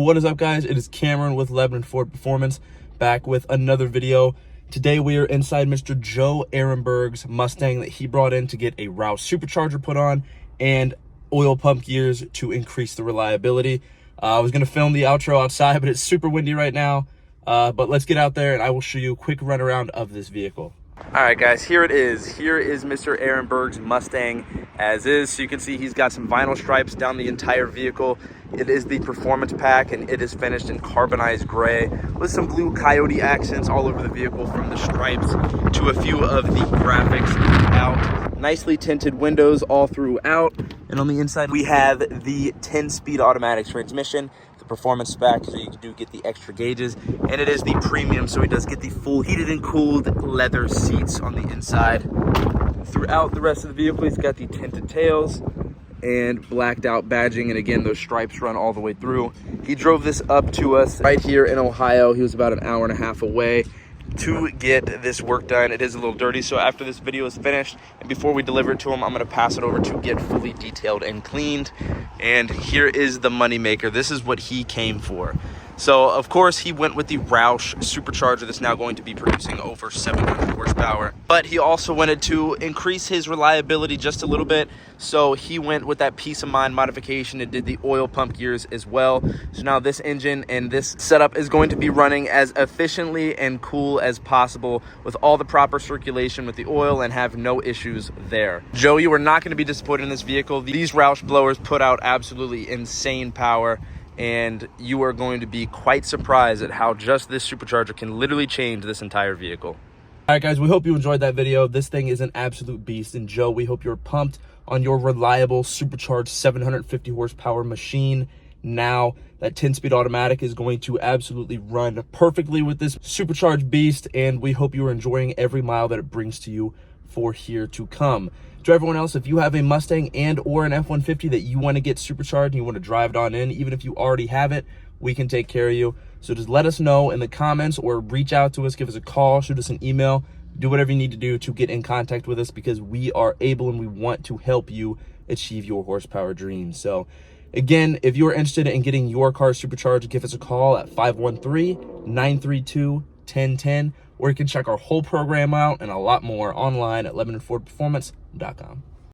What is up, guys? It is Cameron with Lebanon Ford Performance, back with another video. Today we are inside Mr. Joe Aaronburg's Mustang that he brought in to get a Roush supercharger put on and oil pump gears to increase the reliability. I was going to film the outro outside, but it's super windy right now. But let's get out there and I will show you a quick run around of this vehicle. All right, guys, here it is. Here is Mr. Aaronburg's Mustang as is. So you can see he's got some vinyl stripes down the entire vehicle. It is the performance pack and it is finished in carbonized gray with some blue coyote accents all over the vehicle, from the stripes to a few of the graphics out. Nicely tinted windows all throughout. And on the inside, we have the 10-speed automatic transmission, the performance spec, so you do get the extra gauges, and it is the premium, so it does get the full heated and cooled leather seats on the inside. Throughout the rest of the vehicle, he's got the tinted tails and blacked out badging, and again, those stripes run all the way through. He drove this up to us right here in Ohio. He was about an hour and a half away to get this work done. It is a little dirty, so after this video is finished and before we deliver it to him, I'm going to pass it over to get fully detailed and cleaned. And here is the money maker. This is what he came for. So of course he went with the Roush supercharger that's now going to be producing over 700 horsepower, but he also wanted to increase his reliability just a little bit, so he went with that peace of mind modification and did the oil pump gears as well. So now this engine and this setup is going to be running as efficiently and cool as possible with all the proper circulation with the oil and have no issues there. Joe, you are not going to be disappointed in this vehicle. These Roush blowers put out absolutely insane power, and you are going to be quite surprised at how just this supercharger can literally change this entire vehicle. All right, guys, we hope you enjoyed that video. This thing is an absolute beast, and Joe, we hope you're pumped on your reliable supercharged 750 horsepower machine. Now that 10-speed automatic is going to absolutely run perfectly with this supercharged beast, and we hope you are enjoying every mile that it brings to you for here to come. To everyone else, if you have a Mustang and or an F-150 that you want to get supercharged and you want to drive it on in, even if you already have it, we can take care of you. So just let us know in the comments or reach out to us, give us a call, shoot us an email, do whatever you need to do to get in contact with us, because we are able and we want to help you achieve your horsepower dreams. So again, if you're interested in getting your car supercharged, give us a call at 513-932-1010, or you can check our whole program out and a lot more online at LebanonFordPerformance.com.